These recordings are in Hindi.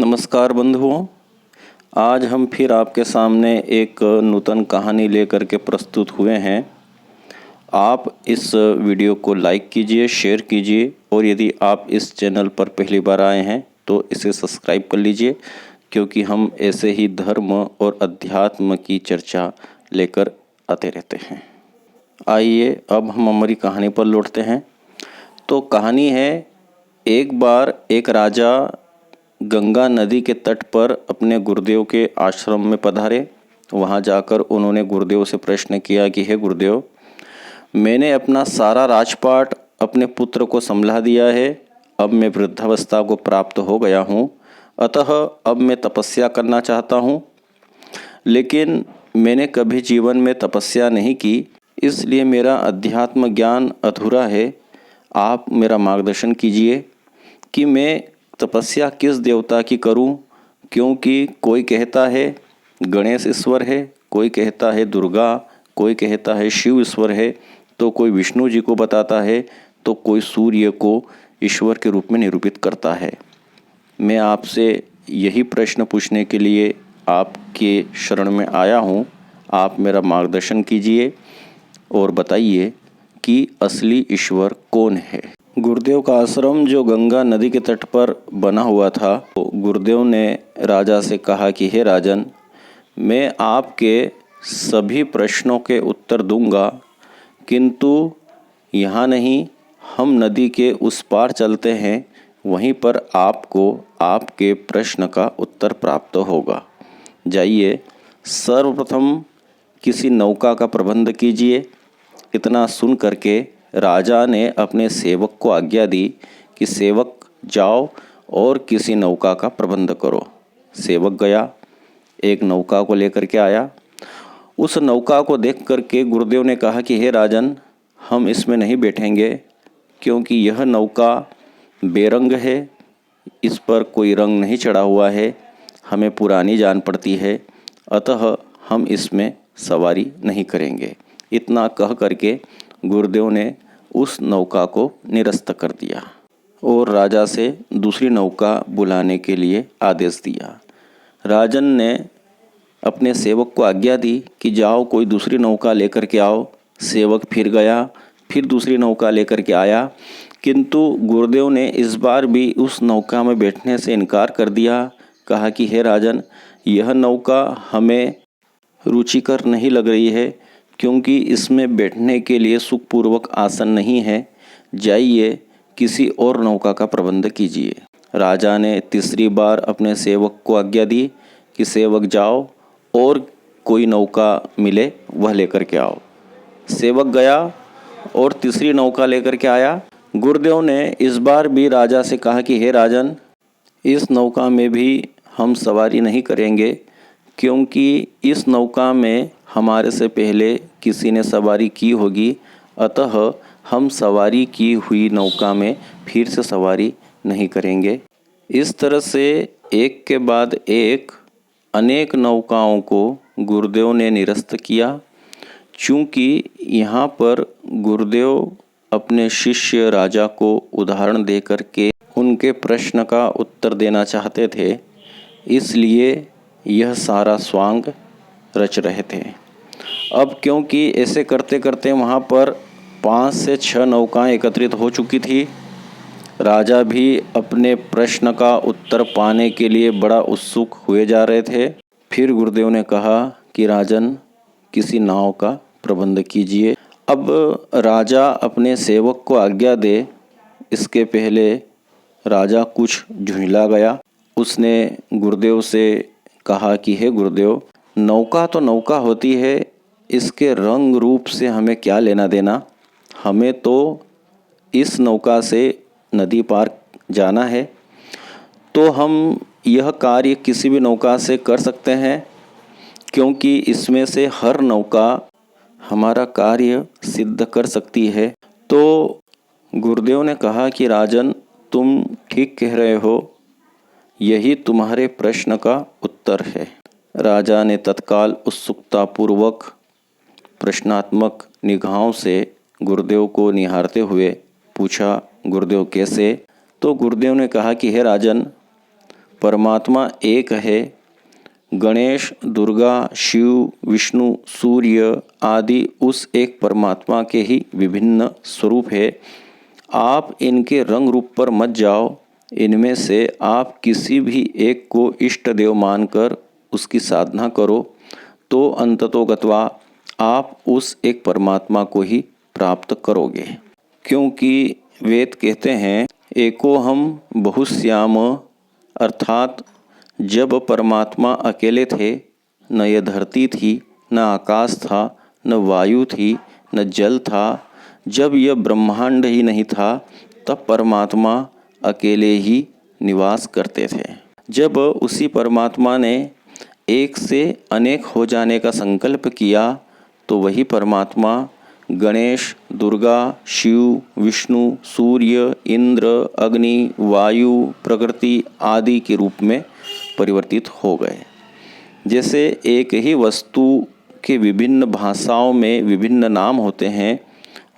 नमस्कार बंधुओं, आज हम फिर आपके सामने एक नूतन कहानी लेकर के प्रस्तुत हुए हैं। आप इस वीडियो को लाइक कीजिए, शेयर कीजिए और यदि आप इस चैनल पर पहली बार आए हैं तो इसे सब्सक्राइब कर लीजिए, क्योंकि हम ऐसे ही धर्म और अध्यात्म की चर्चा लेकर आते रहते हैं। आइए अब हम हमारी कहानी पर लौटते हैं। तो कहानी है, एक बार एक राजा गंगा नदी के तट पर अपने गुरुदेव के आश्रम में पधारे। वहाँ जाकर उन्होंने गुरुदेव से प्रश्न किया कि हे गुरुदेव, मैंने अपना सारा राजपाट अपने पुत्र को संभला दिया है। अब मैं वृद्धावस्था को प्राप्त हो गया हूँ, अतः अब मैं तपस्या करना चाहता हूँ। लेकिन मैंने कभी जीवन में तपस्या नहीं की, इसलिए मेरा अध्यात्म ज्ञान अधूरा है। आप मेरा मार्गदर्शन कीजिए कि मैं तपस्या किस देवता की करूं, क्योंकि कोई कहता है गणेश ईश्वर है, कोई कहता है दुर्गा, कोई कहता है शिव ईश्वर है, तो कोई विष्णु जी को बताता है, तो कोई सूर्य को ईश्वर के रूप में निरूपित करता है। मैं आपसे यही प्रश्न पूछने के लिए आपके शरण में आया हूं। आप मेरा मार्गदर्शन कीजिए और बताइए कि असली ईश्वर कौन है। गुरुदेव का आश्रम जो गंगा नदी के तट पर बना हुआ था, तो गुरुदेव ने राजा से कहा कि हे राजन, मैं आपके सभी प्रश्नों के उत्तर दूंगा, किंतु यहाँ नहीं, हम नदी के उस पार चलते हैं, वहीं पर आपको आपके प्रश्न का उत्तर प्राप्त होगा। जाइए, सर्वप्रथम किसी नौका का प्रबंध कीजिए। इतना सुन करके राजा ने अपने सेवक को आज्ञा दी कि सेवक जाओ और किसी नौका का प्रबंध करो। सेवक गया, एक नौका को लेकर के आया। उस नौका को देख करके गुरुदेव ने कहा कि हे राजन, हम इसमें नहीं बैठेंगे, क्योंकि यह नौका बेरंग है, इस पर कोई रंग नहीं चढ़ा हुआ है, हमें पुरानी जान पड़ती है, अतः हम इसमें सवारी नहीं करेंगे। इतना कह करके गुरुदेव ने उस नौका को निरस्त कर दिया और राजा से दूसरी नौका बुलाने के लिए आदेश दिया। राजन ने अपने सेवक को आज्ञा दी कि जाओ कोई दूसरी नौका लेकर के आओ। सेवक फिर गया, फिर दूसरी नौका लेकर के आया, किंतु गुरुदेव ने इस बार भी उस नौका में बैठने से इनकार कर दिया। कहा कि हे राजन, यह नौका हमें रुचिकर नहीं लग रही है, क्योंकि इसमें बैठने के लिए सुखपूर्वक आसन नहीं है। जाइए किसी और नौका का प्रबंध कीजिए। राजा ने तीसरी बार अपने सेवक को आज्ञा दी कि सेवक जाओ और कोई नौका मिले वह लेकर के आओ। सेवक गया और तीसरी नौका लेकर के आया। गुरुदेव ने इस बार भी राजा से कहा कि हे राजन, इस नौका में भी हम सवारी नहीं करेंगे, क्योंकि इस नौका में हमारे से पहले किसी ने सवारी की होगी, अतः हम सवारी की हुई नौका में फिर से सवारी नहीं करेंगे। इस तरह से एक के बाद एक अनेक नौकाओं को गुरुदेव ने निरस्त किया। चूँकि यहाँ पर गुरुदेव अपने शिष्य राजा को उदाहरण दे करके उनके प्रश्न का उत्तर देना चाहते थे, इसलिए यह सारा स्वांग रच रहे थे। अब क्योंकि ऐसे करते करते वहाँ पर 5 से 6 नौकाएं एकत्रित हो चुकी थी, राजा भी अपने प्रश्न का उत्तर पाने के लिए बड़ा उत्सुक हुए जा रहे थे। फिर गुरुदेव ने कहा कि राजन, किसी नाव का प्रबंध कीजिए। अब राजा अपने सेवक को आज्ञा दे, इसके पहले राजा कुछ झुंझला गया। उसने गुरुदेव से कहा कि हे गुरुदेव, नौका तो नौका होती है, इसके रंग रूप से हमें क्या लेना देना। हमें तो इस नौका से नदी पार जाना है, तो हम यह कार्य किसी भी नौका से कर सकते हैं, क्योंकि इसमें से हर नौका हमारा कार्य सिद्ध कर सकती है। तो गुरुदेव ने कहा कि राजन, तुम ठीक कह रहे हो, यही तुम्हारे प्रश्न का उत्तर है। राजा ने तत्काल उत्सुकतापूर्वक प्रश्नात्मक निगाहों से गुरुदेव को निहारते हुए पूछा, गुरुदेव कैसे? तो गुरुदेव ने कहा कि हे राजन, परमात्मा एक है। गणेश, दुर्गा, शिव, विष्णु, सूर्य आदि उस एक परमात्मा के ही विभिन्न स्वरूप है। आप इनके रंग रूप पर मत जाओ। इनमें से आप किसी भी एक को इष्ट देव मानकर उसकी साधना करो तो अंततोगत्वा आप उस एक परमात्मा को ही प्राप्त करोगे। क्योंकि वेद कहते हैं एको हम बहुश्याम, अर्थात जब परमात्मा अकेले थे, न यह धरती थी, न आकाश था, न वायु थी, न जल था, जब यह ब्रह्मांड ही नहीं था, तब परमात्मा अकेले ही निवास करते थे। जब उसी परमात्मा ने एक से अनेक हो जाने का संकल्प किया तो वही परमात्मा गणेश, दुर्गा, शिव, विष्णु, सूर्य, इंद्र, अग्नि, वायु, प्रकृति आदि के रूप में परिवर्तित हो गए। जैसे एक ही वस्तु के विभिन्न भाषाओं में विभिन्न नाम होते हैं,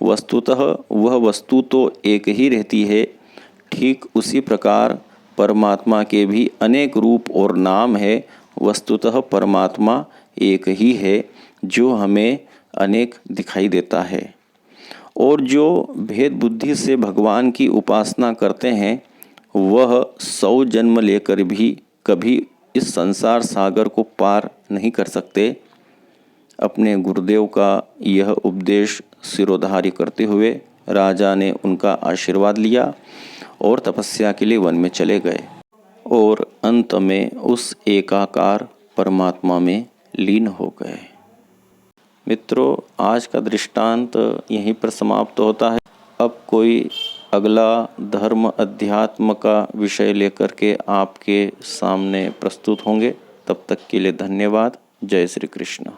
वस्तुतः वह वस्तु तो एक ही रहती है, ठीक उसी प्रकार परमात्मा के भी अनेक रूप और नाम है। वस्तुतः परमात्मा एक ही है जो हमें अनेक दिखाई देता है। और जो भेद बुद्धि से भगवान की उपासना करते हैं वह 100 जन्म लेकर भी कभी इस संसार सागर को पार नहीं कर सकते। अपने गुरुदेव का यह उपदेश सिरोधार्य करते हुए राजा ने उनका आशीर्वाद लिया और तपस्या के लिए वन में चले गए और अंत में उस एकाकार परमात्मा में लीन हो गए। मित्रों, आज का दृष्टांत यहीं पर समाप्त होता है। अब कोई अगला धर्म अध्यात्म का विषय लेकर के आपके सामने प्रस्तुत होंगे। तब तक के लिए धन्यवाद। जय श्री कृष्ण।